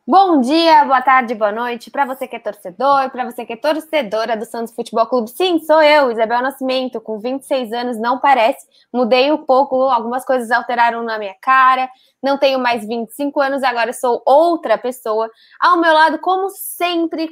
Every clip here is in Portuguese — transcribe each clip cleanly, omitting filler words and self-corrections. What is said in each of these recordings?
Bom dia, boa tarde, boa noite para você que é torcedor, para você que é torcedora do Santos Futebol Clube. Sim, sou eu, Isabel Nascimento, com 26 anos, não parece. Mudei um pouco, algumas coisas alteraram na minha cara. Não tenho mais 25 anos, agora sou outra pessoa. Ao meu lado, como sempre,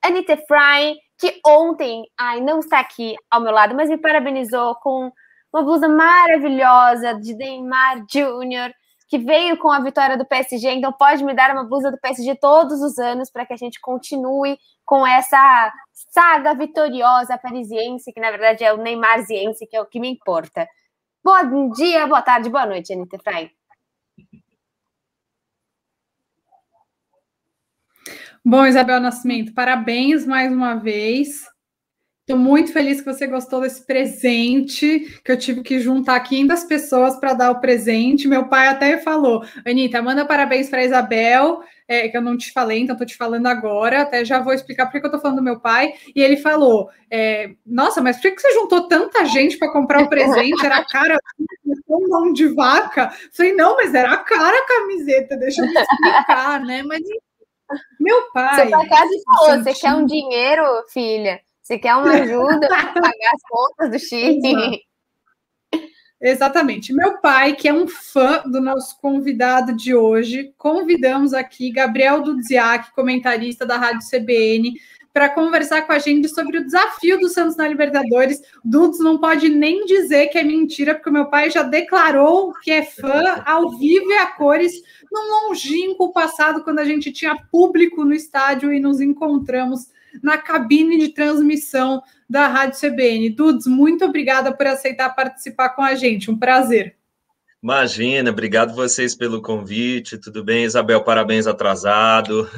Anitta Efraim, que ontem, não está aqui ao meu lado, mas me parabenizou com uma blusa maravilhosa de Neymar Júnior, que veio com a vitória do PSG, então pode me dar uma blusa do PSG todos os anos para que a gente continue com essa saga vitoriosa parisiense, que na verdade é o Neymarziense, que é o que me importa. Bom dia, boa tarde, boa noite, Anitta Efraim. Bom, Isabel Nascimento, parabéns mais uma vez. Estou muito feliz que você gostou desse presente, que eu tive que juntar 500 pessoas para dar o presente. Meu pai até falou, Anitta, manda parabéns para a Isabel, que eu não te falei, então estou te falando agora, até já vou explicar por que eu estou falando do meu pai. E ele falou, nossa, mas por que você juntou tanta gente para comprar o presente? Era cara, mão de vaca. Falei, não, mas era a cara a camiseta, deixa eu me explicar, né? Mas meu pai... Seu pai quase falou, você quer um dinheiro, filha? Você quer uma ajuda para pagar as contas do Chile? Exatamente. Meu pai, que é um fã do nosso convidado de hoje, convidamos aqui Gabriel Dudziak, comentarista da Rádio CBN, para conversar com a gente sobre o desafio do Santos na Libertadores. Dudes não pode nem dizer que é mentira, porque o meu pai já declarou que é fã ao vivo e a cores num longínquo passado, quando a gente tinha público no estádio e nos encontramos na cabine de transmissão da Rádio CBN. Dudes, muito obrigada por aceitar participar com a gente, um prazer. Imagina, obrigado vocês pelo convite, tudo bem, Isabel, parabéns atrasado,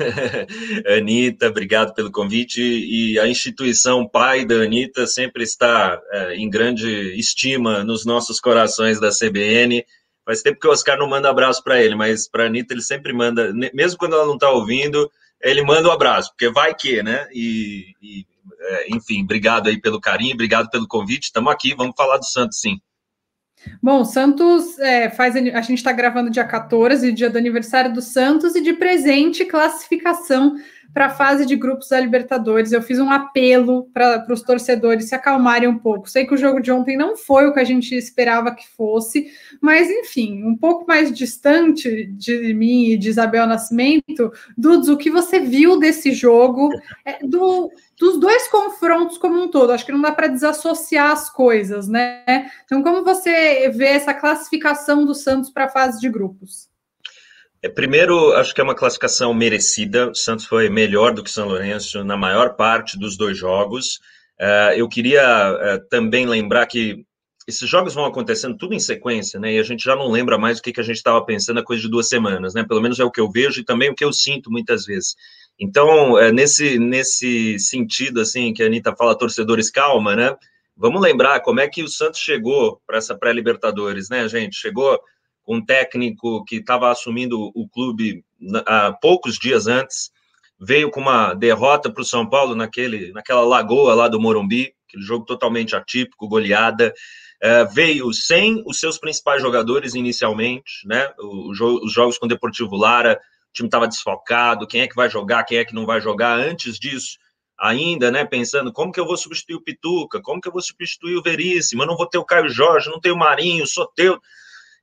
Anitta, obrigado pelo convite, e a instituição pai da Anitta sempre está em grande estima nos nossos corações da CBN. Faz tempo que o Oscar não manda abraço para ele, mas para a Anitta ele sempre manda, mesmo quando ela não está ouvindo, ele manda um abraço, porque vai que, né? Enfim, obrigado aí pelo carinho, obrigado pelo convite, estamos aqui, vamos falar do Santos, sim. Bom, Santos a gente está gravando dia 14, dia do aniversário do Santos, e de presente, classificação para a fase de grupos da Libertadores. Eu fiz um apelo para os torcedores se acalmarem um pouco. Sei que o jogo de ontem não foi o que a gente esperava que fosse, mas, enfim, um pouco mais distante de mim e de Isabel Nascimento, Dudes, o que você viu desse jogo, dos dois confrontos como um todo? Acho que não dá para desassociar as coisas, né? Então, como você vê essa classificação do Santos para a fase de grupos? Primeiro, acho que é uma classificação merecida. O Santos foi melhor do que o São Lourenço na maior parte dos dois jogos. Eu queria também lembrar que esses jogos vão acontecendo tudo em sequência, né? E a gente já não lembra mais o que a gente estava pensando há coisa de 2 semanas, né? Pelo menos é o que eu vejo e também o que eu sinto muitas vezes. Então, nesse sentido, assim, que a Anitta fala, torcedores, calma, né? Vamos lembrar como é que o Santos chegou para essa pré-Libertadores, né, gente? Chegou com um técnico que estava assumindo o clube há poucos dias antes, veio com uma derrota para o São Paulo naquela lagoa lá do Morumbi, aquele jogo totalmente atípico, goleada, veio sem os seus principais jogadores inicialmente, né? Os jogos com o Deportivo Lara, o time estava desfalcado, quem é que vai jogar, quem é que não vai jogar. Antes disso, ainda, né, pensando, como que eu vou substituir o Pituca, como que eu vou substituir o Veríssimo, eu não vou ter o Caio Jorge, não tenho o Marinho, o Soteldo.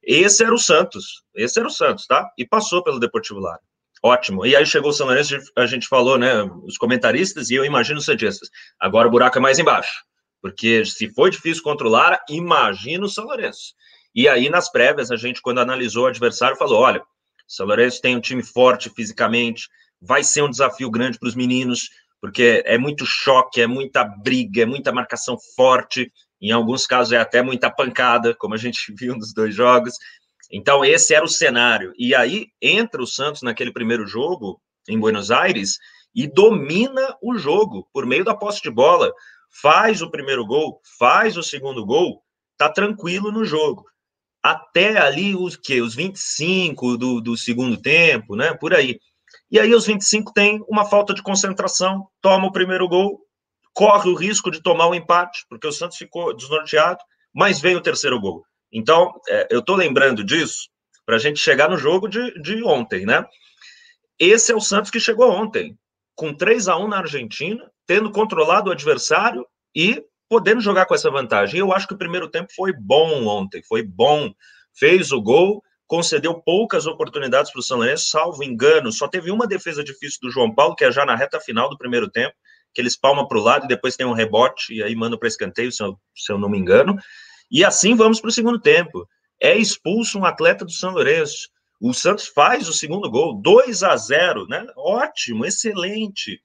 Esse era o Santos, tá? E passou pelo Deportivo Lara. Ótimo. E aí chegou o São Lourenço, a gente falou, né, os comentaristas, e eu imagino os santistas. Agora o buraco é mais embaixo, porque se foi difícil contra o Lara, imagina o São Lourenço. E aí, nas prévias, a gente, quando analisou o adversário, falou, olha, o São Lourenço tem um time forte fisicamente, vai ser um desafio grande para os meninos, porque é muito choque, é muita briga, é muita marcação forte, em alguns casos é até muita pancada, como a gente viu nos dois jogos. Então, esse era o cenário. E aí, entra o Santos naquele primeiro jogo, em Buenos Aires, e domina o jogo, por meio da posse de bola. Faz o primeiro gol, faz o segundo gol, tá tranquilo no jogo. Até ali, os 25 do segundo tempo, né, por aí. E aí, aos 25, tem uma falta de concentração, toma o primeiro gol, corre o risco de tomar um empate, porque o Santos ficou desnorteado, mas veio o terceiro gol. Então, eu estou lembrando disso para a gente chegar no jogo de ontem, né? esse é o Santos que chegou ontem, com 3-1 na Argentina, tendo controlado o adversário e podendo jogar com essa vantagem. Eu acho que o primeiro tempo foi bom ontem, foi bom. Fez o gol, concedeu poucas oportunidades para o São Lourenço, salvo engano, só teve uma defesa difícil do João Paulo, que é já na reta final do primeiro tempo, que eles palmam para o lado e depois tem um rebote, e aí mandam para escanteio, se eu não me engano. E assim vamos para o segundo tempo. É expulso um atleta do São Lourenço. O Santos faz o segundo gol, 2-0, né? Ótimo, excelente.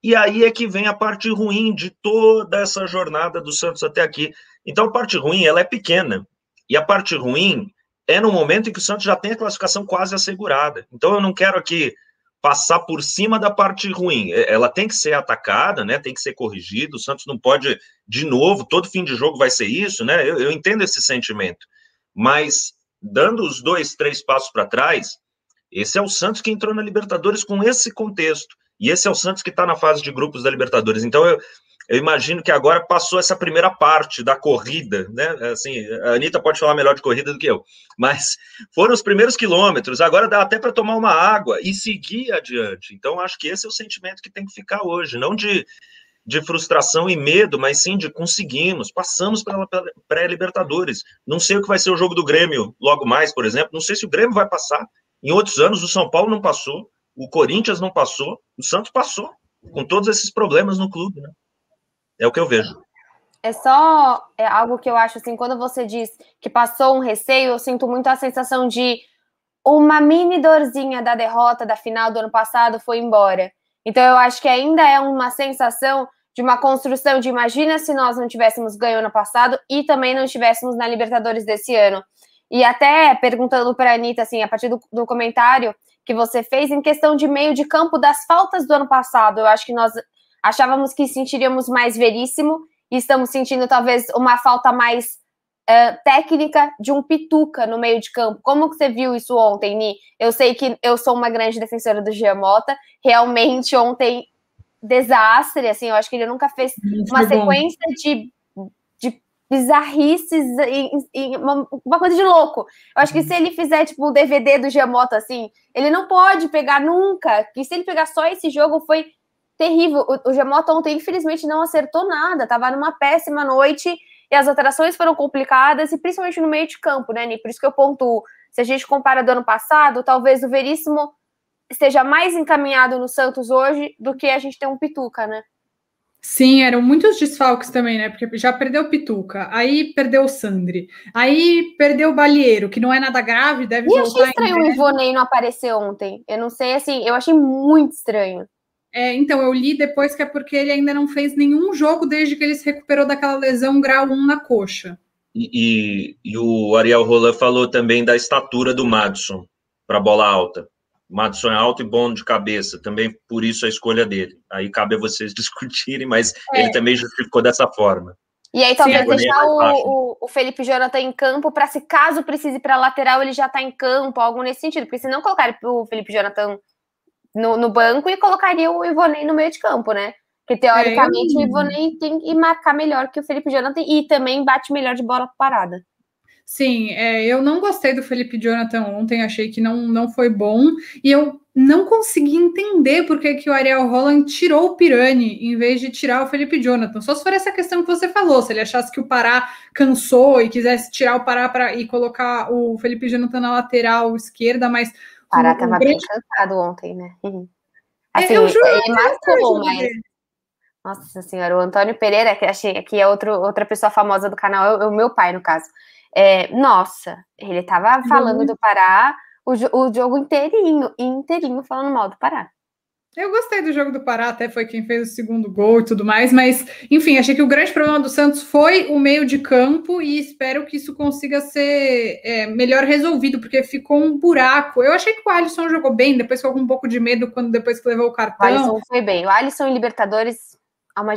E aí é que vem a parte ruim de toda essa jornada do Santos até aqui. Então, a parte ruim, ela é pequena. E a parte ruim é no momento em que o Santos já tem a classificação quase assegurada. Então, eu não quero aqui passar por cima da parte ruim. Ela tem que ser atacada, né? Tem que ser corrigida. O Santos não pode, de novo, todo fim de jogo vai ser isso, né? Eu entendo esse sentimento. Mas, dando os 2, 3 passos para trás, esse é o Santos que entrou na Libertadores com esse contexto. E esse é o Santos que está na fase de grupos da Libertadores. Então, eu imagino que agora passou essa primeira parte da corrida, né? Assim, a Anitta pode falar melhor de corrida do que eu, mas foram os primeiros quilômetros. Agora dá até para tomar uma água e seguir adiante. Então, acho que esse é o sentimento que tem que ficar hoje. Não de frustração e medo, mas sim de conseguimos, passamos pela pré-Libertadores. Não sei o que vai ser o jogo do Grêmio logo mais, por exemplo. Não sei se o Grêmio vai passar. Em outros anos, o São Paulo não passou. O Corinthians não passou, o Santos passou, com todos esses problemas no clube, né? É o que eu vejo. É só algo que eu acho, assim, quando você diz que passou um receio, eu sinto muito a sensação de uma mini dorzinha da derrota da final do ano passado foi embora. Então eu acho que ainda é uma sensação de uma construção de imagina se nós não tivéssemos ganho ano passado e também não estivéssemos na Libertadores desse ano. E até perguntando para a Anitta, assim, a partir do comentário que você fez em questão de meio de campo das faltas do ano passado, eu acho que nós achávamos que sentiríamos mais Veríssimo e estamos sentindo talvez uma falta mais técnica de um Pituca no meio de campo. Como que você viu isso ontem, Ni? Eu sei que eu sou uma grande defensora do Jean Mota, realmente ontem desastre, assim, eu acho que ele nunca fez uma sequência de bizarrices e uma coisa de louco. Eu acho que se ele fizer, tipo, o DVD do Giamotto, assim, ele não pode pegar nunca, que se ele pegar só esse jogo foi terrível. O Giamotto ontem, infelizmente, não acertou nada, tava numa péssima noite e as alterações foram complicadas, e principalmente no meio de campo, né, Ni? Por isso que eu pontuo, se a gente compara do ano passado, talvez o Veríssimo esteja mais encaminhado no Santos hoje do que a gente tem um Pituca, né? Sim, eram muitos desfalques também, né? Porque já perdeu o Pituca, aí perdeu o Sandri, aí perdeu o Balieiro, que não é nada grave, deve voltar. E achei estranho o Ivonei não aparecer ontem. Eu não sei, assim, eu achei muito estranho. Então, eu li depois que é porque ele ainda não fez nenhum jogo desde que ele se recuperou daquela lesão grau 1 na coxa. E o Ariel Roland falou também da estatura do Madison para bola alta. O Madison é alto e bom de cabeça, também por isso a escolha dele. Aí cabe a vocês discutirem, mas ele também justificou dessa forma. E aí talvez deixar o Felipe Jonathan em campo para, se caso precise para lateral, ele já está em campo, algo nesse sentido. Porque se não colocar o Felipe Jonathan no banco e colocaria o Ivonei no meio de campo, né? Porque teoricamente o Ivonei tem que marcar melhor que o Felipe Jonathan e também bate melhor de bola parada. Sim, eu não gostei do Felipe Jonathan ontem, achei que não foi bom, e eu não consegui entender por que o Ariel Roland tirou o Pirani em vez de tirar o Felipe Jonathan. Só se for essa questão que você falou, se ele achasse que o Pará cansou e quisesse tirar o Pará e colocar o Felipe Jonathan na lateral esquerda, mas... O Pará estava bem cansado ontem, né? Assim, ele marcou, mas... Nossa senhora, o Antônio Pereira, que achei que é outra pessoa famosa do canal, é o meu pai, no caso. Nossa, ele tava falando do Pará o jogo inteirinho falando mal do Pará. Eu gostei do jogo do Pará, até foi quem fez o segundo gol e tudo mais, mas, enfim, achei que o grande problema do Santos foi o meio de campo e espero que isso consiga ser melhor resolvido, porque ficou um buraco. Eu achei que o Alisson jogou bem, depois ficou com um pouco de medo depois que levou o cartão. O Alisson foi bem. O Alisson em Libertadores...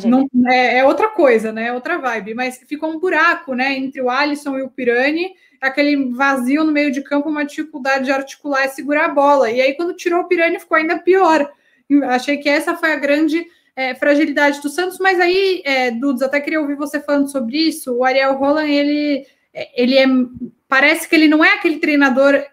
Não, é outra coisa, né? Outra vibe, mas ficou um buraco, né? Entre o Alisson e o Pirani, aquele vazio no meio de campo, uma dificuldade de articular e segurar a bola. E aí, quando tirou o Pirani, ficou ainda pior. Achei que essa foi a grande fragilidade do Santos, mas aí, Dudes, até queria ouvir você falando sobre isso. O Ariel Roland, parece que ele não é aquele treinador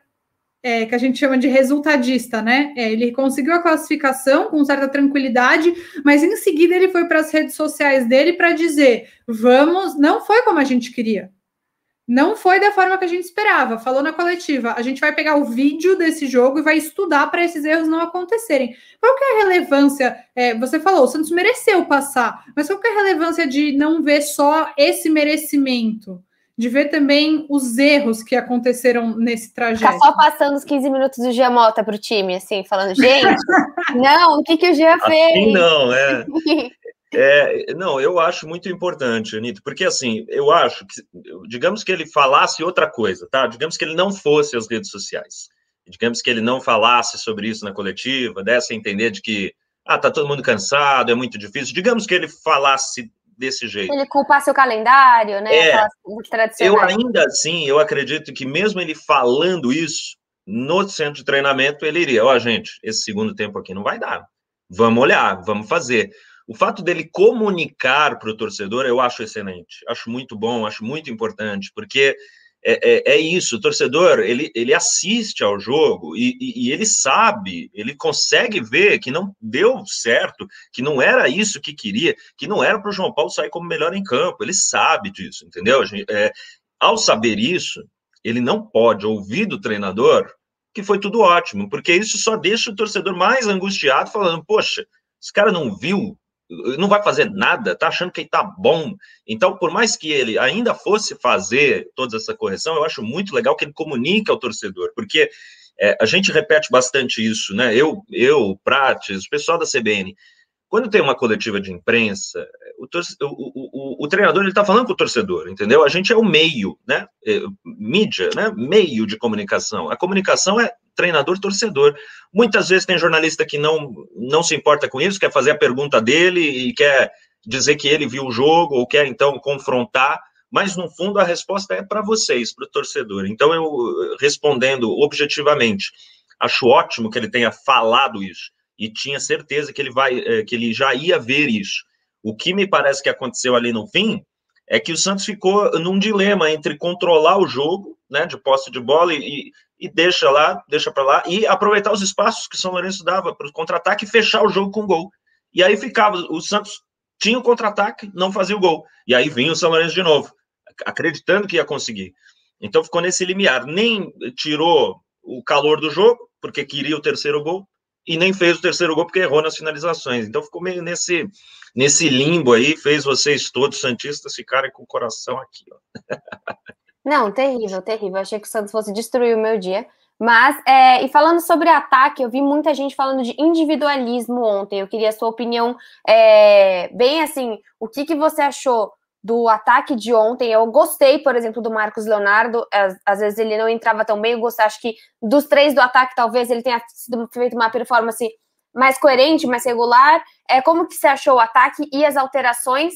que a gente chama de resultadista, né? Ele conseguiu a classificação com certa tranquilidade, mas em seguida ele foi para as redes sociais dele para dizer: vamos, não foi como a gente queria. Não foi da forma que a gente esperava. Falou na coletiva, a gente vai pegar o vídeo desse jogo e vai estudar para esses erros não acontecerem. Qual que é a relevância? Você falou, o Santos mereceu passar, mas qual que é a relevância de não ver só esse merecimento? De ver também os erros que aconteceram nesse trajeto? Ficar só passando os 15 minutos do Jean Mota para o time, assim, falando, gente, não, o que o Jean fez? Assim não, não, eu acho muito importante, Anitta, porque assim, eu acho que, digamos que ele falasse outra coisa, tá? Digamos que ele não fosse às redes sociais, digamos que ele não falasse sobre isso na coletiva, desse a entender de que, tá todo mundo cansado, é muito difícil, digamos que ele falasse desse jeito. Ele culpasse o calendário, né? Eu ainda assim, eu acredito que mesmo ele falando isso, no centro de treinamento, ele iria, gente, esse segundo tempo aqui não vai dar, vamos olhar, vamos fazer. O fato dele comunicar para o torcedor, eu acho excelente, acho muito bom, acho muito importante, porque é isso, o torcedor, ele assiste ao jogo e ele sabe, ele consegue ver que não deu certo, que não era isso que queria, que não era para o João Paulo sair como melhor em campo, ele sabe disso, entendeu? Ao saber isso, ele não pode ouvir do treinador que foi tudo ótimo, porque isso só deixa o torcedor mais angustiado, falando, poxa, esse cara não viu, não vai fazer nada, tá achando que ele tá bom. Então, por mais que ele ainda fosse fazer toda essa correção, eu acho muito legal que ele comunique ao torcedor, porque a gente repete bastante isso, né? Eu, Prates, o pessoal da CBN, quando tem uma coletiva de imprensa, o treinador, ele tá falando com o torcedor, entendeu? A gente é o meio, né? Mídia, né? Meio de comunicação. A comunicação é treinador-torcedor. Muitas vezes tem jornalista que não se importa com isso, quer fazer a pergunta dele e quer dizer que ele viu o jogo ou quer, então, confrontar, mas, no fundo, a resposta é para vocês, para o torcedor. Então, eu, respondendo objetivamente, acho ótimo que ele tenha falado isso e tinha certeza que ele já ia ver isso. O que me parece que aconteceu ali no fim é que o Santos ficou num dilema entre controlar o jogo, né, de posse de bola e deixa para lá, e aproveitar os espaços que o São Lourenço dava para o contra-ataque e fechar o jogo com gol. E aí ficava, o Santos tinha o contra-ataque, não fazia o gol. E aí vinha o São Lourenço de novo, acreditando que ia conseguir. Então ficou nesse limiar. Nem tirou o calor do jogo, porque queria o terceiro gol, e nem fez o terceiro gol porque errou nas finalizações. Então ficou meio nesse limbo aí, fez vocês todos santistas ficarem com o coração aqui, ó. Não, terrível, terrível. Achei que o Santos fosse destruir o meu dia. Mas, e falando sobre ataque, eu vi muita gente falando de individualismo ontem. Eu queria a sua opinião, bem assim, o que você achou do ataque de ontem? Eu gostei, por exemplo, do Marcos Leonardo. Às vezes ele não entrava tão bem. Eu gostei, acho que dos três do ataque, talvez ele tenha feito uma performance mais coerente, mais regular. Como que você achou o ataque e as alterações?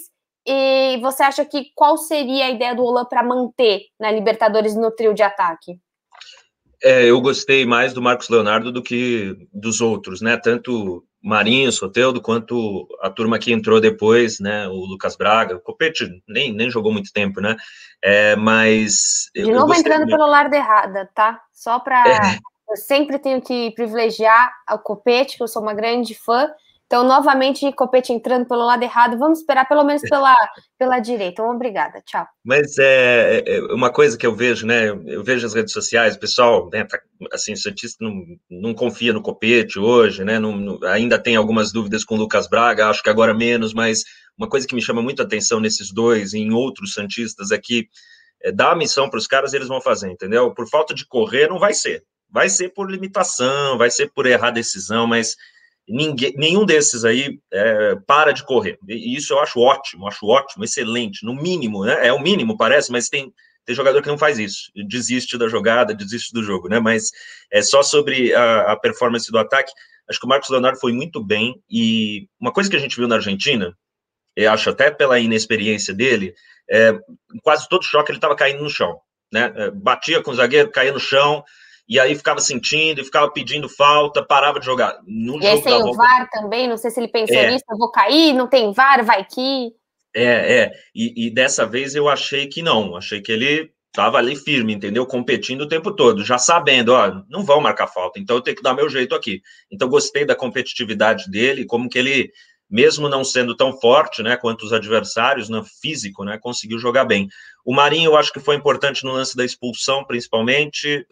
E você acha que qual seria a ideia do Olan para manter na Libertadores no trio de ataque? Eu gostei mais do Marcos Leonardo do que dos outros, né? Tanto Marinho, Soteldo, quanto a turma que entrou depois, né? O Lucas Braga, o Copete nem jogou muito tempo, né? Mas... De novo entrando pelo lado errado, tá? Só para... Eu sempre tenho que privilegiar o Copete, que eu sou uma grande fã. Então, novamente, Copete entrando pelo lado errado. Vamos esperar pelo menos pela direita. Então, obrigada. Tchau. Mas uma coisa que eu vejo, né? Eu vejo as redes sociais, o pessoal, né, assim, o Santista não confia no Copete hoje, né? Ainda tem algumas dúvidas com o Lucas Braga, acho que agora menos, mas uma coisa que me chama muito a atenção nesses dois e em outros Santistas é que dá a missão para os caras e eles vão fazer, entendeu? Por falta de correr, não vai ser. Vai ser por limitação, vai ser por errar decisão, mas nenhum desses aí para de correr. E isso eu acho ótimo, excelente, no mínimo, né? É o mínimo, parece, mas tem jogador que não faz isso, desiste da jogada, desiste do jogo, né? Mas só sobre a performance do ataque, acho que o Marcos Leonardo foi muito bem, e uma coisa que a gente viu na Argentina, eu acho até pela inexperiência dele, em quase todo choque ele estava caindo no chão, né? Batia com o zagueiro, caía no chão, e aí ficava sentindo, e ficava pedindo falta, parava de jogar. No e aí sem o VAR também, não sei se ele pensou nisso, eu vou cair, não tem VAR, vai que... E dessa vez eu achei que não, achei que ele estava ali firme, entendeu? Competindo o tempo todo, já sabendo, ó, não vão marcar falta, então eu tenho que dar meu jeito aqui. Então gostei da competitividade dele, como que ele, mesmo não sendo tão forte, né, quanto os adversários, no físico, né, conseguiu jogar bem. O Marinho, eu acho que foi importante no lance da expulsão, principalmente,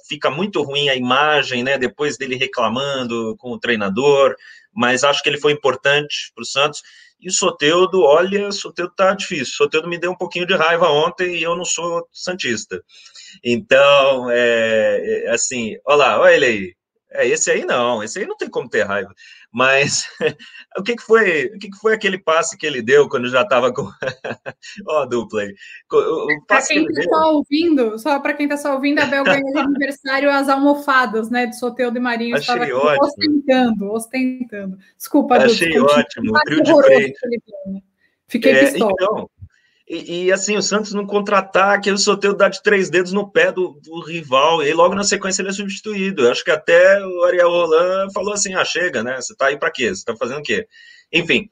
fica muito ruim a imagem, né, depois dele reclamando com o treinador, mas acho que ele foi importante para o Santos. E o Soteldo, olha, o Soteldo tá difícil. O Soteldo me deu um pouquinho de raiva ontem e eu não sou santista. Então, assim, olha lá, olha ele aí. Esse aí não tem como ter raiva. Mas o que foi aquele passe que ele deu quando já estava com. Ó, a dupla aí. O Para passe quem que ele está deu. só ouvindo, a Bel ganhou de aniversário as almofadas, né? De Soteldo e Marinho. Estava Achei aqui ótimo. ostentando. Desculpa, Dudu. Achei ótimo. O trio de Horroroso frente. que ele deu, né? Fiquei pistola. Então. E assim, o Santos num contra-ataque, o Soteldo dá de 3 dedos no pé do rival, e logo na sequência ele é substituído. Eu acho que até o Ariel Roland falou assim: chega, né? Você tá aí para quê? Você tá fazendo o quê? Enfim,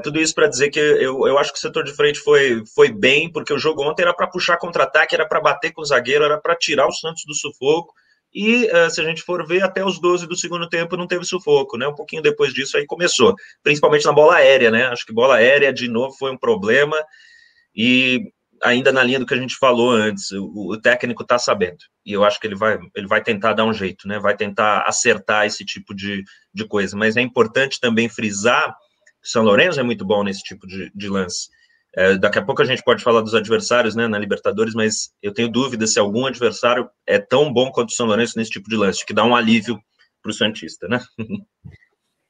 tudo isso para dizer que eu acho que o setor de frente foi bem, porque o jogo ontem era para puxar contra-ataque, era para bater com o zagueiro, era para tirar o Santos do sufoco. E se a gente for ver, até os 12 do segundo tempo não teve sufoco, né? Um pouquinho depois disso aí começou, principalmente na bola aérea, né? Acho que bola aérea de novo foi um problema. E ainda na linha do que a gente falou antes, o técnico está sabendo, e eu acho que ele vai tentar dar um jeito, né? Vai tentar acertar esse tipo de coisa, mas é importante também frisar que o São Lourenço é muito bom nesse tipo de lance. Daqui a pouco a gente pode falar dos adversários, né, na Libertadores, mas eu tenho dúvida se algum adversário é tão bom quanto o São Lourenço nesse tipo de lance, que dá um alívio para o Santista, né?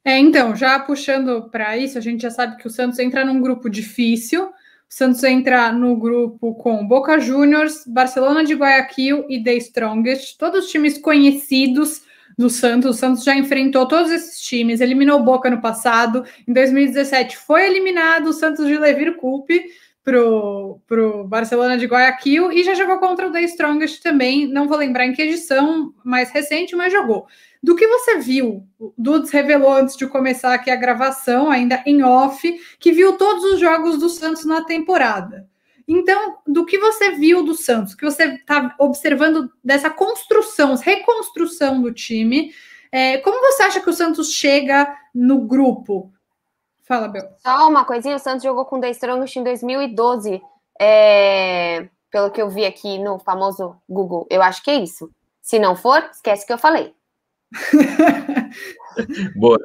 Então, já puxando para isso, a gente já sabe que o Santos entra num grupo difícil. O Santos entra no grupo com Boca Juniors, Barcelona de Guayaquil e The Strongest, todos times conhecidos do Santos. O Santos já enfrentou todos esses times, eliminou o Boca no passado. Em 2017 foi eliminado o Santos de Levir Coupe pro Barcelona de Guayaquil e já jogou contra o The Strongest também. Não vou lembrar em que edição mais recente, mas jogou. Do que você viu, o Dudes revelou antes de começar aqui a gravação, ainda em off, que viu todos os jogos do Santos na temporada. Então, do que você viu do Santos, que você está observando dessa construção, reconstrução do time, como você acha que o Santos chega no grupo? Fala, Bel. Só uma coisinha, o Santos jogou com o The Strongest em 2012, pelo que eu vi aqui no famoso Google. Eu acho que é isso. Se não for, esquece que eu falei. Boa.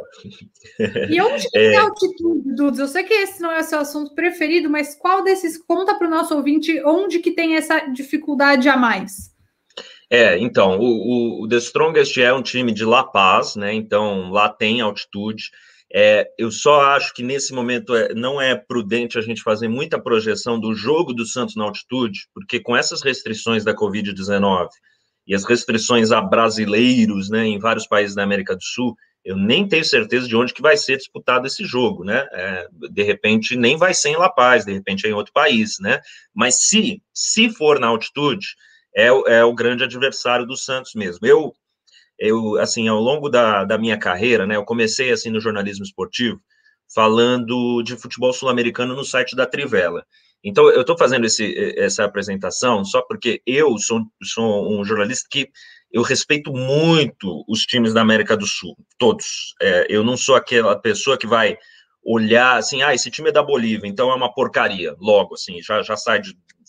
E onde que tem altitude, Dudes? Eu sei que esse não é o seu assunto preferido, mas qual desses, conta para o nosso ouvinte, onde que tem essa dificuldade a mais? Então, o The Strongest é um time de La Paz, né? Então, lá tem altitude. Eu só acho que nesse momento não é prudente a gente fazer muita projeção do jogo do Santos na altitude, porque com essas restrições da Covid-19 e as restrições a brasileiros, né, em vários países da América do Sul, eu nem tenho certeza de onde que vai ser disputado esse jogo, né? De repente nem vai ser em La Paz, de repente é em outro país, né? Mas se for na altitude, é o grande adversário do Santos mesmo. Eu assim, ao longo da minha carreira, né, eu comecei assim no jornalismo esportivo, falando de futebol sul-americano no site da Trivela. Então, eu estou fazendo essa apresentação só porque eu sou um jornalista que eu respeito muito os times da América do Sul, todos. Eu não sou aquela pessoa que vai olhar assim, esse time é da Bolívia, então é uma porcaria, logo, assim, já sai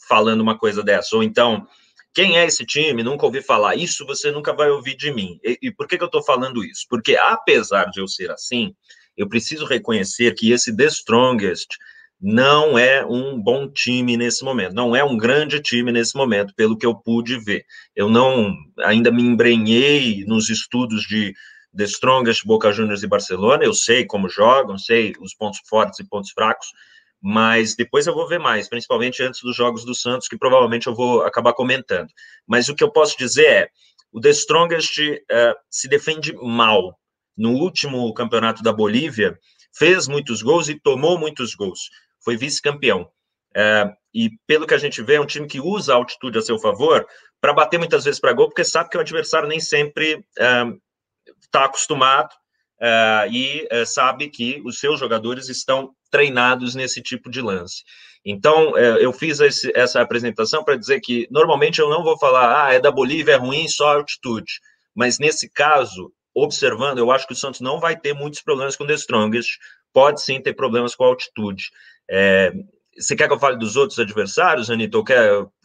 falando uma coisa dessa. Ou então, quem é esse time? Nunca ouvi falar. Isso você nunca vai ouvir de mim. E por que eu estou falando isso? Porque, apesar de eu ser assim, eu preciso reconhecer que esse The Strongest não é um bom time nesse momento, não é um grande time nesse momento, pelo que eu pude ver. Eu não ainda me embrenhei nos estudos de The Strongest, Boca Juniors e Barcelona, eu sei como jogam, sei os pontos fortes e pontos fracos, mas depois eu vou ver mais, principalmente antes dos jogos do Santos, que provavelmente eu vou acabar comentando. Mas o que eu posso dizer é, o The Strongest se defende mal. No último campeonato da Bolívia, fez muitos gols e tomou muitos gols. Foi vice-campeão. E pelo que a gente vê, é um time que usa a altitude a seu favor para bater muitas vezes para gol, porque sabe que o adversário nem sempre está acostumado e sabe que os seus jogadores estão treinados nesse tipo de lance. Então, eu fiz essa apresentação para dizer que, normalmente, eu não vou falar, é da Bolívia, é ruim, só altitude. Mas, nesse caso, observando, eu acho que o Santos não vai ter muitos problemas com o The Strongest, pode sim ter problemas com a altitude. Você quer que eu fale dos outros adversários, Anitta?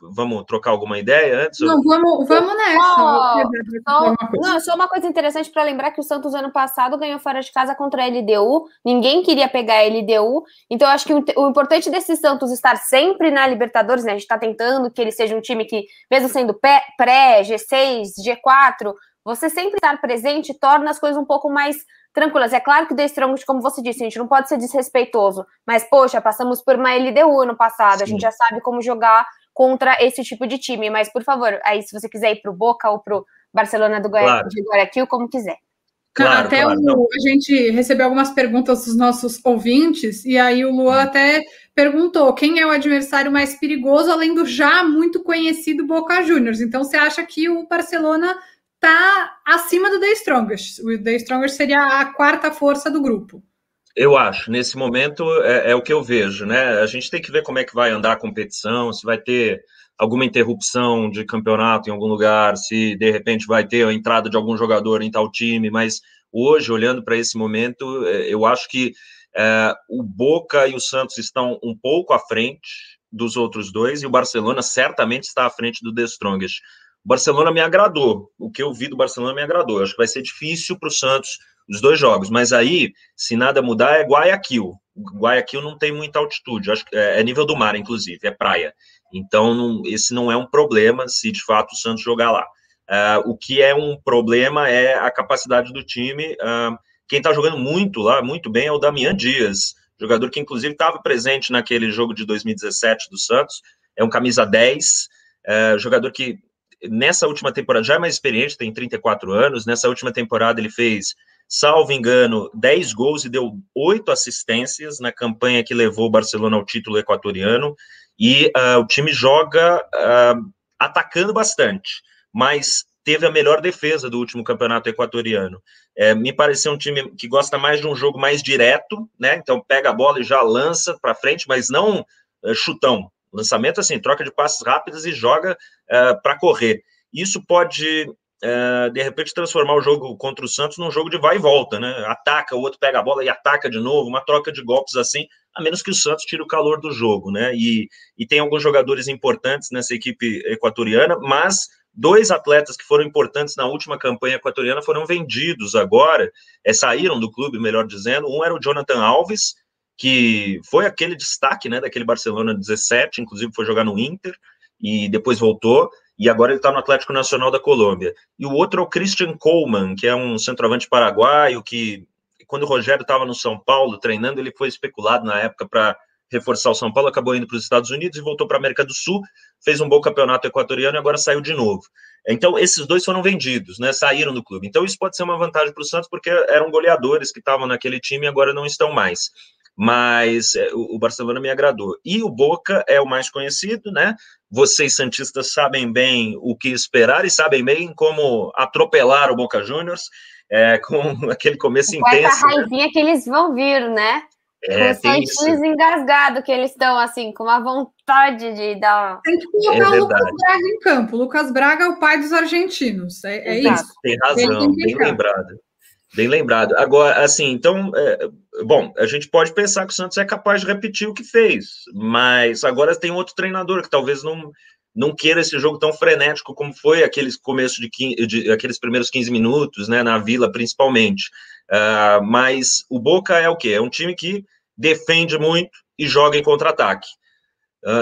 Vamos trocar alguma ideia antes? Não, vamos nessa. Só uma coisa interessante para lembrar que o Santos, ano passado, ganhou fora de casa contra a LDU. Ninguém queria pegar a LDU. Então, eu acho que o importante desse Santos estar sempre na Libertadores, né? A gente está tentando que ele seja um time que, mesmo sendo pré, G6, G4, você sempre estar presente torna as coisas um pouco mais tranquilas. É claro que o The Strongest, como você disse, a gente não pode ser desrespeitoso, mas, poxa, passamos por uma LDU ano passado, a gente já sabe como jogar contra esse tipo de time, mas, por favor, aí se você quiser ir pro Boca ou pro Barcelona de Guayaquil, como quiser. Claro, a gente recebeu algumas perguntas dos nossos ouvintes, e aí o Luan até perguntou quem é o adversário mais perigoso, além do já muito conhecido Boca Juniors. Então, você acha que o Barcelona está acima do The Strongest? O The Strongest seria a quarta força do grupo. Eu acho, nesse momento é o que eu vejo, né? A gente tem que ver como é que vai andar a competição, se vai ter alguma interrupção de campeonato em algum lugar, se de repente vai ter a entrada de algum jogador em tal time, mas hoje, olhando para esse momento, eu acho que o Boca e o Santos estão um pouco à frente dos outros dois, e o Barcelona certamente está à frente do The Strongest. O Barcelona me agradou, o que eu vi do Barcelona me agradou. Eu acho que vai ser difícil para o Santos os dois jogos, mas aí, se nada mudar, é Guayaquil. Guayaquil não tem muita altitude, acho que é nível do mar, inclusive, é praia. Então, esse não é um problema se de fato o Santos jogar lá. O que é um problema é a capacidade do time. Quem está jogando muito lá, muito bem, é o Damian Dias, jogador que inclusive estava presente naquele jogo de 2017 do Santos, é um camisa 10, jogador que nessa última temporada já é mais experiente, tem 34 anos, nessa última temporada ele fez, salvo engano, 10 gols e deu 8 assistências na campanha que levou o Barcelona ao título equatoriano, e o time joga atacando bastante, mas teve a melhor defesa do último campeonato equatoriano. Me pareceu um time que gosta mais de um jogo mais direto, né? Então pega a bola e já lança para frente, mas não chutão. Lançamento assim, troca de passes rápidos e joga para correr. Isso pode, de repente, transformar o jogo contra o Santos num jogo de vai e volta, né? Ataca, o outro pega a bola e ataca de novo, uma troca de golpes assim, a menos que o Santos tire o calor do jogo, né? E tem alguns jogadores importantes nessa equipe equatoriana, mas 2 atletas que foram importantes na última campanha equatoriana foram vendidos agora, saíram do clube, melhor dizendo. Um era o Jonathan Alves, que foi aquele destaque, né, daquele Barcelona 17, inclusive foi jogar no Inter, e depois voltou, e agora ele está no Atlético Nacional da Colômbia. E o outro é o Christian Coleman, que é um centroavante paraguaio, que quando o Rogério estava no São Paulo treinando, ele foi especulado na época para reforçar o São Paulo, acabou indo para os Estados Unidos e voltou para a América do Sul, fez um bom campeonato equatoriano e agora saiu de novo. Então, esses 2 foram vendidos, né, saíram do clube. Então, isso pode ser uma vantagem para o Santos, porque eram goleadores que estavam naquele time e agora não estão mais. Mas o Barcelona me agradou. E o Boca é o mais conhecido, né? Vocês santistas sabem bem o que esperar e sabem bem como atropelar o Boca Juniors, com aquele começo intenso. Com essa raivinha, né, que eles vão vir, né? Com os santinhos engasgados, que eles estão, assim, com uma vontade de dar... Tem que colocar o Lucas Braga em campo. O Lucas Braga é o pai dos argentinos. É isso. Tem razão, bem lembrado. Bem lembrado. Agora, assim, então, bom, a gente pode pensar que o Santos é capaz de repetir o que fez, mas agora tem outro treinador que talvez não queira esse jogo tão frenético como foi aqueles aqueles primeiros 15 minutos, né, na Vila, principalmente. Mas o Boca é o quê? É um time que defende muito e joga em contra-ataque.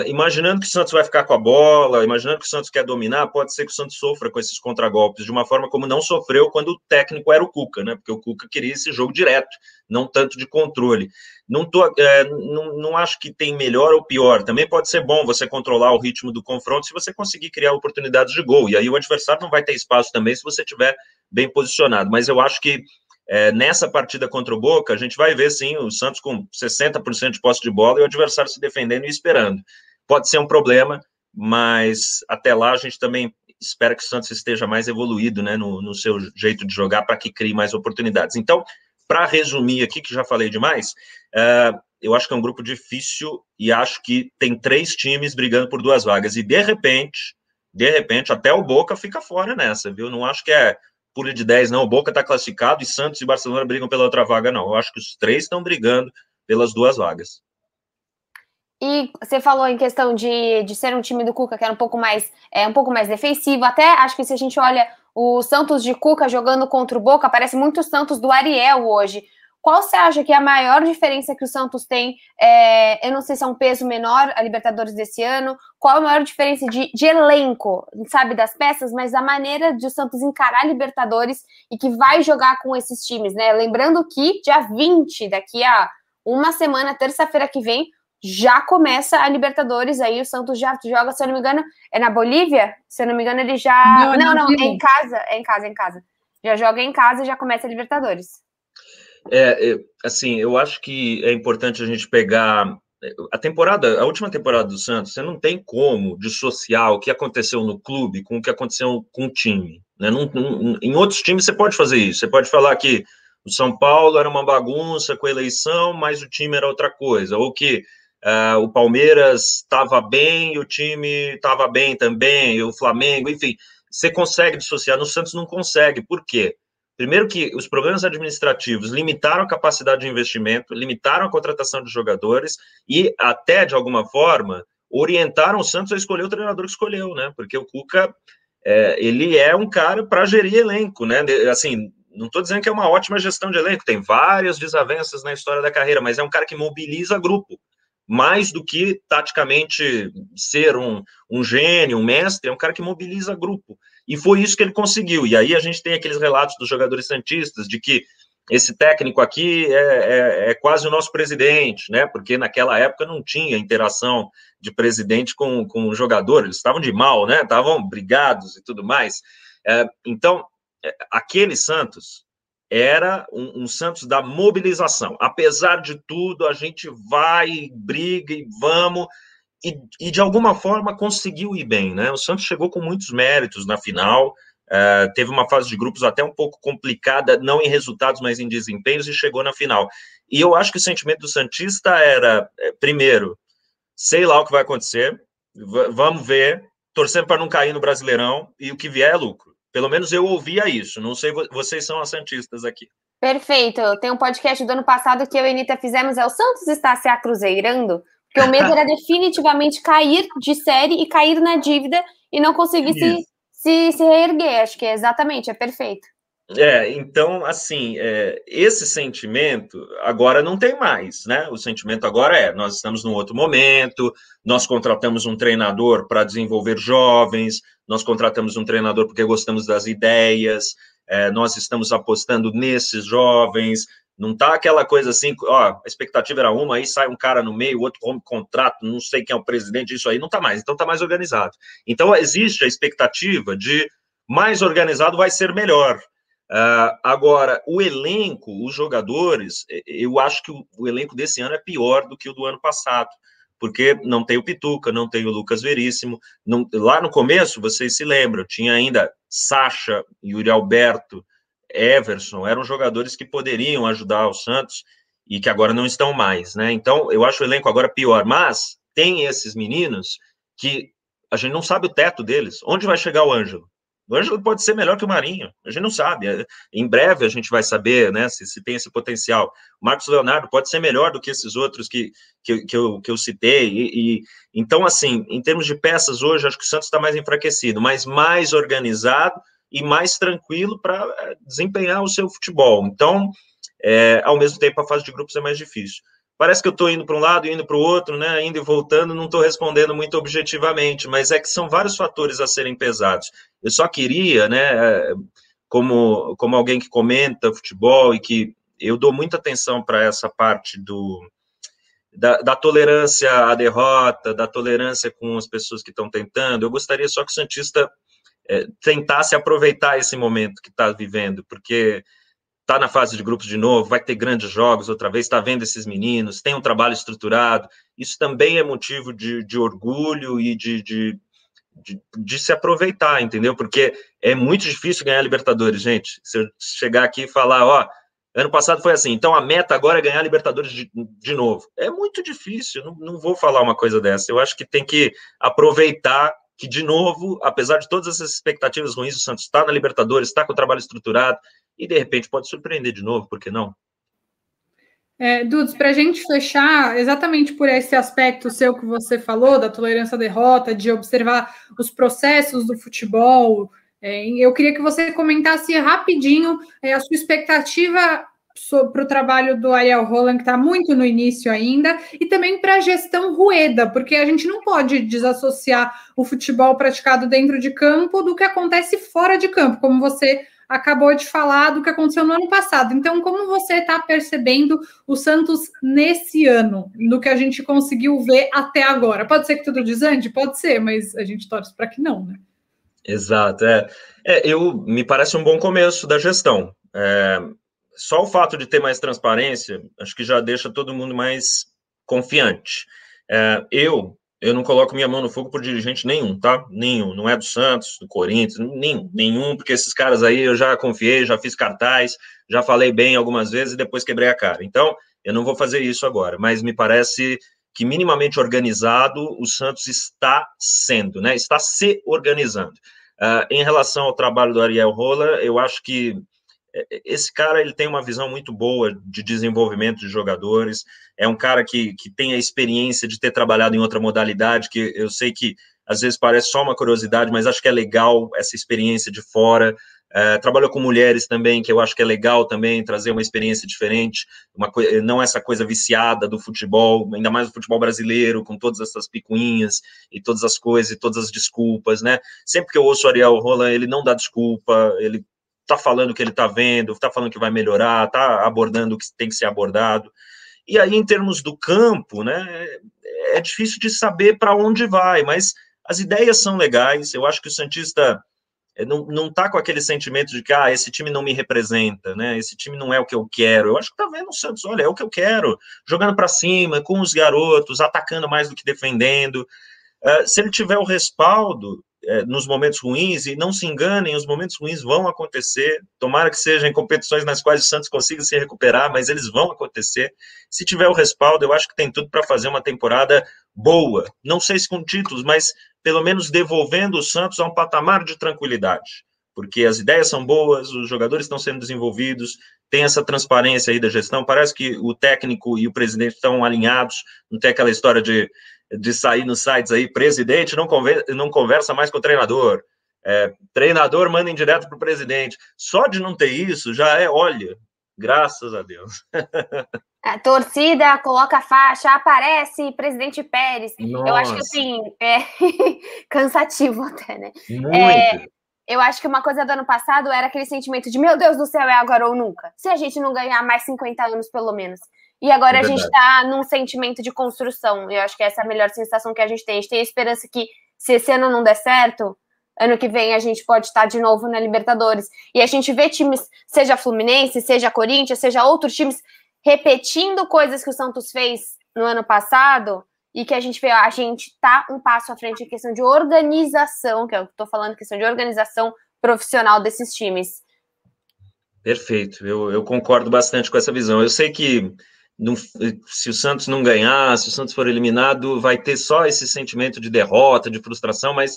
Imaginando que o Santos vai ficar com a bola, imaginando que o Santos quer dominar, pode ser que o Santos sofra com esses contragolpes, de uma forma como não sofreu quando o técnico era o Cuca, né? Porque o Cuca queria esse jogo direto, não tanto de controle. Não acho que tem melhor ou pior. Também pode ser bom você controlar o ritmo do confronto se você conseguir criar oportunidades de gol. E aí o adversário não vai ter espaço também se você estiver bem posicionado. Mas eu acho que nessa partida contra o Boca, a gente vai ver, sim, o Santos com 60% de posse de bola e o adversário se defendendo e esperando. Pode ser um problema, mas até lá a gente também espera que o Santos esteja mais evoluído, né, no seu jeito de jogar para que crie mais oportunidades. Então, para resumir aqui, que já falei demais, eu acho que é um grupo difícil e acho que tem 3 times brigando por 2 vagas. E, de repente, até o Boca fica fora nessa, viu? Não acho que é pula de 10, não. O Boca está classificado e Santos e Barcelona brigam pela outra vaga, não. Eu acho que os 3 estão brigando pelas 2 vagas. E você falou em questão de ser um time do Cuca que era um pouco mais defensivo. Até acho que se a gente olha o Santos de Cuca jogando contra o Boca, parece muito o Santos do Ariel hoje. Qual você acha que é a maior diferença que o Santos tem? Eu não sei se é um peso menor a Libertadores desse ano. Qual a maior diferença de elenco, sabe, das peças, mas da maneira de o Santos encarar a Libertadores e que vai jogar com esses times, né? Lembrando que dia 20, daqui a uma semana, terça-feira que vem, já começa a Libertadores, aí o Santos já joga, se eu não me engano, é na Bolívia? Se eu não me engano, ele já... Não, é em casa. Já joga em casa e já começa a Libertadores. Assim, eu acho que é importante a gente pegar a última temporada do Santos, você não tem como dissociar o que aconteceu no clube com o que aconteceu com o time, né? Em outros times você pode fazer isso, você pode falar que o São Paulo era uma bagunça com a eleição, mas o time era outra coisa, ou que o Palmeiras estava bem e o time estava bem também, e o Flamengo, enfim, você consegue dissociar, no Santos não consegue, por quê? Primeiro que os problemas administrativos limitaram a capacidade de investimento, limitaram a contratação de jogadores e até, de alguma forma, orientaram o Santos a escolher o treinador que escolheu, né? Porque o Cuca, ele é um cara para gerir elenco, né? Assim, não estou dizendo que é uma ótima gestão de elenco, tem várias desavenças na história da carreira, mas é um cara que mobiliza grupo. Mais do que, taticamente, ser um gênio, um mestre, é um cara que mobiliza grupo. E foi isso que ele conseguiu. E aí a gente tem aqueles relatos dos jogadores santistas de que esse técnico aqui é quase o nosso presidente, né? Porque naquela época não tinha interação de presidente com o jogador, eles estavam de mal, né? Estavam brigados e tudo mais. Então, aquele Santos era um Santos da mobilização. Apesar de tudo, a gente vai, briga e vamos... E de alguma forma conseguiu ir bem, né? O Santos chegou com muitos méritos na final, teve uma fase de grupos até um pouco complicada, não em resultados, mas em desempenhos, e chegou na final. E eu acho que o sentimento do Santista era, primeiro, sei lá o que vai acontecer, vamos ver, torcendo para não cair no Brasileirão, e o que vier é lucro. Pelo menos eu ouvia isso, não sei, vocês são as santistas aqui. Perfeito, tem um podcast do ano passado que eu e a Anitta fizemos, o Santos está se acruzeirando? Porque o medo era definitivamente cair de série e cair na dívida e não conseguir se reerguer. Acho que é perfeito. Então, assim, esse sentimento agora não tem mais, né? O sentimento agora nós estamos num outro momento, nós contratamos um treinador para desenvolver jovens, nós contratamos um treinador porque gostamos das ideias, nós estamos apostando nesses jovens. Não tá aquela coisa assim, a expectativa era uma, aí sai um cara no meio, o outro rompe contrato, não sei quem é o presidente, isso aí não tá mais, então tá mais organizado. Então existe a expectativa de mais organizado vai ser melhor. Agora, o elenco, os jogadores, eu acho que o elenco desse ano é pior do que o do ano passado, porque não tem o Pituca, não tem o Lucas Veríssimo, lá no começo, vocês se lembram, tinha ainda Sacha, Yuri Alberto, Everson, eram jogadores que poderiam ajudar o Santos e que agora não estão mais, né? Então, eu acho o elenco agora pior, mas tem esses meninos que a gente não sabe o teto deles. Onde vai chegar o Ângelo? O Ângelo pode ser melhor que o Marinho, a gente não sabe. Em breve a gente vai saber, né, se tem esse potencial. O Marcos Leonardo pode ser melhor do que esses outros que eu citei. Então, assim, em termos de peças hoje, acho que o Santos está mais enfraquecido, mas mais organizado e mais tranquilo para desempenhar o seu futebol. Então, ao mesmo tempo, a fase de grupos é mais difícil. Parece que eu estou indo para um lado e indo para o outro, né? Indo e voltando, não estou respondendo muito objetivamente, mas é que são vários fatores a serem pesados. Eu só queria, né, como alguém que comenta futebol e que eu dou muita atenção para essa parte da tolerância à derrota, da tolerância com as pessoas que estão tentando, eu gostaria só que o Santista tentasse aproveitar esse momento que está vivendo, porque está na fase de grupos de novo, vai ter grandes jogos outra vez, está vendo esses meninos, tem um trabalho estruturado, isso também é motivo de orgulho e de se aproveitar, entendeu? Porque é muito difícil ganhar Libertadores, gente. Se eu chegar aqui e falar, Ano passado foi assim, então a meta agora é ganhar a Libertadores de novo. É muito difícil, não vou falar uma coisa dessa. Eu acho que tem que aproveitar que, de novo, apesar de todas essas expectativas ruins, o Santos está na Libertadores, está com o trabalho estruturado, e de repente pode surpreender de novo, por que não? Dudes, para a gente fechar, exatamente por esse aspecto seu que você falou, da tolerância à derrota, de observar os processos do futebol, eu queria que você comentasse rapidinho a sua expectativa para o trabalho do Ariel Holan, que está muito no início ainda, e também para a gestão Rueda, porque a gente não pode desassociar o futebol praticado dentro de campo do que acontece fora de campo, como você acabou de falar do que aconteceu no ano passado. Então, como você está percebendo o Santos nesse ano, do que a gente conseguiu ver até agora? Pode ser que tudo desande? Pode ser, mas a gente torce para que não, né? Exato. Me parece um bom começo da gestão. Só o fato de ter mais transparência, acho que já deixa todo mundo mais confiante. Eu não coloco minha mão no fogo por dirigente nenhum, tá? Nenhum. Não é do Santos, do Corinthians, nenhum, porque esses caras aí eu já confiei, já fiz cartaz, já falei bem algumas vezes e depois quebrei a cara. Então, eu não vou fazer isso agora, mas me parece que minimamente organizado o Santos está sendo, né? Está se organizando. Em relação ao trabalho do Ariel Holan, eu acho que esse cara ele tem uma visão muito boa de desenvolvimento de jogadores, é um cara que tem a experiência de ter trabalhado em outra modalidade, que eu sei que às vezes parece só uma curiosidade, mas acho que é legal essa experiência de fora. Trabalhou com mulheres também, que eu acho que é legal também trazer uma experiência diferente, não essa coisa viciada do futebol, ainda mais do futebol brasileiro, com todas essas picuinhas e todas as coisas e todas as desculpas, né? Sempre que eu ouço o Ariel Holan, ele não dá desculpa, ele está falando o que ele está vendo, está falando que vai melhorar, está abordando o que tem que ser abordado. E aí, em termos do campo, né, é difícil de saber para onde vai, mas as ideias são legais. Eu acho que o Santista não está com aquele sentimento de que esse time não me representa, né? Esse time não é o que eu quero. Eu acho que está vendo o Santos, olha, é o que eu quero, jogando para cima, com os garotos, atacando mais do que defendendo. Se ele tiver o respaldo nos momentos ruins, e não se enganem, os momentos ruins vão acontecer, tomara que sejam em competições nas quais o Santos consiga se recuperar, mas eles vão acontecer. Se tiver o respaldo, eu acho que tem tudo para fazer uma temporada boa, não sei se com títulos, mas pelo menos devolvendo o Santos a um patamar de tranquilidade, porque as ideias são boas, os jogadores estão sendo desenvolvidos, tem essa transparência aí da gestão, parece que o técnico e o presidente estão alinhados, não tem aquela história de sair nos sites aí, presidente não conversa mais com o treinador, treinador manda em direto para o presidente. Só de não ter isso já olha, graças a Deus. A torcida coloca a faixa, aparece presidente Pérez. Nossa. Eu acho que assim, cansativo até, né? Muito. Eu acho que uma coisa do ano passado era aquele sentimento de, meu Deus do céu, é agora ou nunca. Se a gente não ganhar mais 50 anos, pelo menos. E agora a gente está num sentimento de construção. Eu acho que essa é a melhor sensação que a gente tem. A gente tem a esperança que, se esse ano não der certo, ano que vem a gente pode estar de novo na Libertadores. E a gente vê times, seja Fluminense, seja Corinthians, seja outros times, repetindo coisas que o Santos fez no ano passado, e que a gente vê, a gente está um passo à frente em questão de organização, que é o que eu estou falando, questão de organização profissional desses times. Perfeito, eu concordo bastante com essa visão. Eu sei que se o Santos não ganhar, se o Santos for eliminado, vai ter só esse sentimento de derrota, de frustração, mas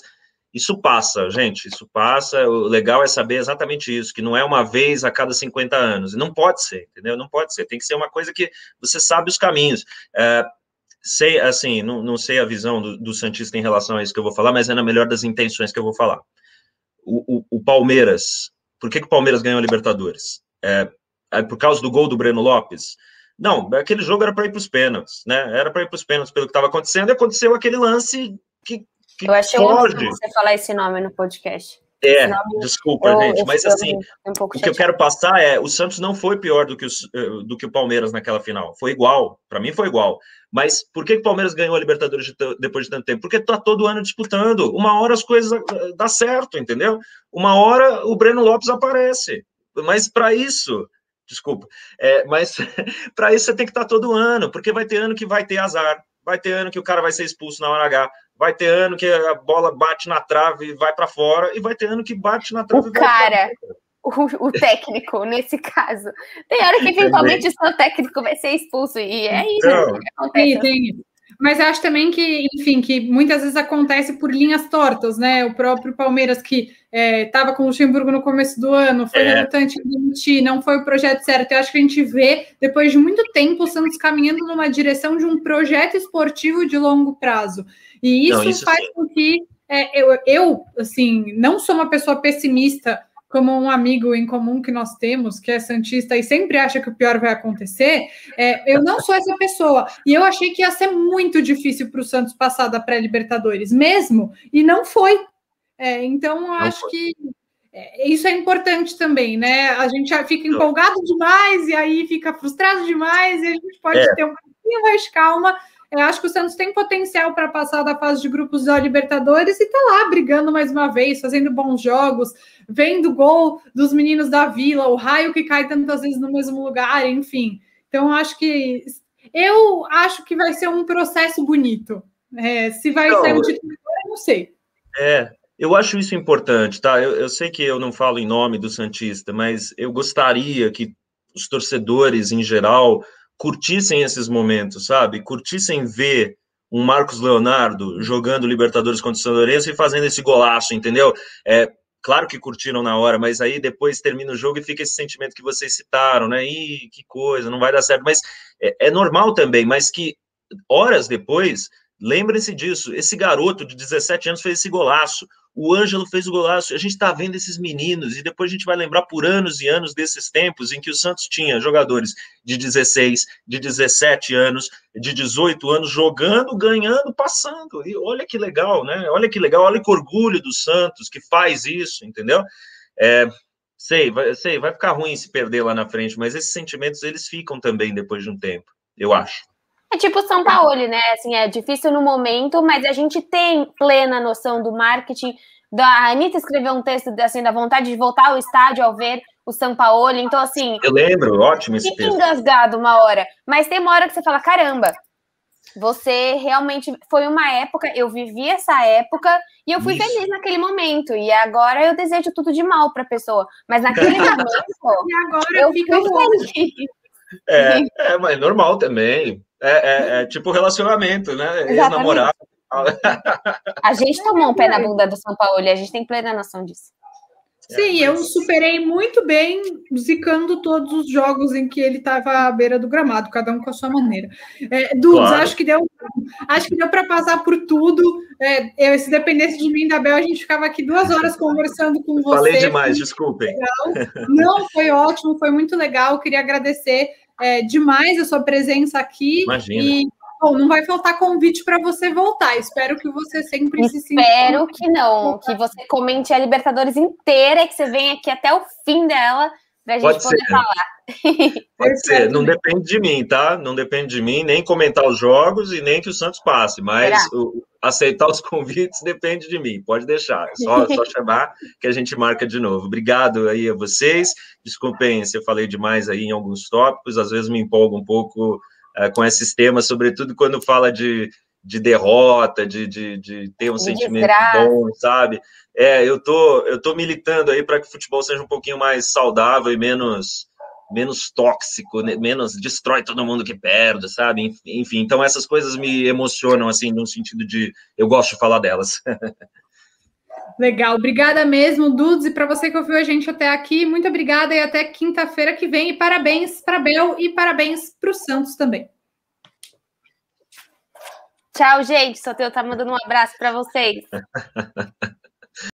isso passa, gente, isso passa. O legal é saber exatamente isso, que não é uma vez a cada 50 anos, não pode ser, entendeu? Não pode ser, tem que ser uma coisa que você sabe os caminhos. Sei, assim, não sei a visão do Santista em relação a isso que eu vou falar, mas é na melhor das intenções que eu vou falar. O Palmeiras, por que o Palmeiras ganhou a Libertadores? Por causa do gol do Breno Lopes? Não, aquele jogo era para ir para os pênaltis, né? Era para ir para os pênaltis pelo que estava acontecendo, e aconteceu aquele lance que eu achei muito bom você falar esse nome no podcast. Desculpa, gente, mas assim, o que eu quero passar o Santos não foi pior do que o Palmeiras naquela final, foi igual, para mim foi igual, mas por que o Palmeiras ganhou a Libertadores depois de tanto tempo? Porque tá todo ano disputando, uma hora as coisas dá certo, entendeu? Uma hora o Breno Lopes aparece, mas para isso, desculpa, mas para isso você tem que estar todo ano, porque vai ter ano que vai ter azar, vai ter ano que o cara vai ser expulso na hora H, vai ter ano que a bola bate na trave e vai para fora, e vai ter ano que bate na trave o técnico nesse caso. Tem hora que eventualmente o seu técnico vai ser expulso, e é isso que acontece. Tem. Mas acho também que, enfim, que muitas vezes acontece por linhas tortas, né? O próprio Palmeiras, que estava com o Luxemburgo no começo do ano, foi relutante em demitir, não foi o projeto certo. Eu acho que a gente vê, depois de muito tempo, o Santos caminhando numa direção de um projeto esportivo de longo prazo. E isso faz com que eu, assim, não sou uma pessoa pessimista, como um amigo em comum que nós temos, que é santista e sempre acha que o pior vai acontecer, eu não sou essa pessoa. E eu achei que ia ser muito difícil para o Santos passar da pré-Libertadores, mesmo, e não foi. Então, acho que isso é importante também, né? A gente fica empolgado demais e aí fica frustrado demais e a gente pode ter um pouquinho mais de calma. Eu acho que o Santos tem potencial para passar da fase de grupos da Libertadores e está lá brigando mais uma vez, fazendo bons jogos, vendo o gol dos meninos da Vila, o raio que cai tantas vezes no mesmo lugar, enfim. Então, eu acho que vai ser um processo bonito. Se vai sair um título, eu não sei. Eu acho isso importante, tá? Eu sei que eu não falo em nome do Santista, mas eu gostaria que os torcedores, em geral, curtissem esses momentos, sabe? Curtissem ver um Marcos Leonardo jogando Libertadores contra o São Lourenço e fazendo esse golaço, entendeu? Claro que curtiram na hora, mas aí depois termina o jogo e fica esse sentimento que vocês citaram, né? Ih, que coisa, não vai dar certo. Mas é normal também, mas que horas depois, lembrem-se disso, esse garoto de 17 anos fez esse golaço, o Ângelo fez o golaço, a gente está vendo esses meninos, e depois a gente vai lembrar por anos e anos desses tempos em que o Santos tinha jogadores de 16, de 17 anos, de 18 anos, jogando, ganhando, passando, e olha que legal, né? Olha que legal, olha que orgulho do Santos que faz isso, entendeu? Vai ficar ruim se perder lá na frente, mas esses sentimentos, eles ficam também depois de um tempo, eu acho. É tipo o São Paulo, né? Assim, é difícil no momento, mas a gente tem plena noção do marketing. A Anitta escreveu um texto assim, da vontade de voltar ao estádio ao ver o São Paulo. Então, assim. Eu lembro, ótimo esse texto. Fica engasgado uma hora. Mas tem uma hora que você fala: caramba, você realmente. Foi uma época, eu vivi essa época e eu fui feliz naquele momento. E agora eu desejo tudo de mal para a pessoa. Mas naquele momento. E agora eu fico feliz. Mas normal também. Tipo relacionamento, né? Ex-namorado. A gente tomou um pé na bunda do São Paulo e a gente tem plena noção disso. Sim, eu superei muito bem zicando todos os jogos em que ele estava à beira do gramado, cada um com a sua maneira. Dudes, claro. acho que deu para passar por tudo. Se dependesse de mim, da Bel, a gente ficava aqui 2 horas conversando com você. Falei demais, desculpem. Não, foi ótimo, foi muito legal. Queria agradecer demais a sua presença aqui. Imagina. E não vai faltar convite para você voltar. Espero que você sempre se sinta. Espero que não, que você comente a Libertadores inteira e que você venha aqui até o fim dela para a gente poder falar. Pode ser, não depende de mim, tá? Não depende de mim, nem comentar os jogos e nem que o Santos passe, mas aceitar os convites depende de mim, pode deixar, só chamar que a gente marca de novo. Obrigado aí a vocês, desculpem se eu falei demais aí em alguns tópicos, às vezes me empolgo um pouco com esses temas, sobretudo quando fala de derrota, de ter um sentimento bom, sabe? Eu tô militando aí para que o futebol seja um pouquinho mais saudável e menos tóxico, menos destrói todo mundo que perde, sabe? Enfim, então essas coisas me emocionam, assim, no sentido de eu gosto de falar delas. Legal, obrigada mesmo, Dudes, e para você que ouviu a gente até aqui, muito obrigada e até quinta-feira que vem, e parabéns para a Bel e parabéns para o Santos também. Tchau, gente, Soteu tá mandando um abraço para vocês.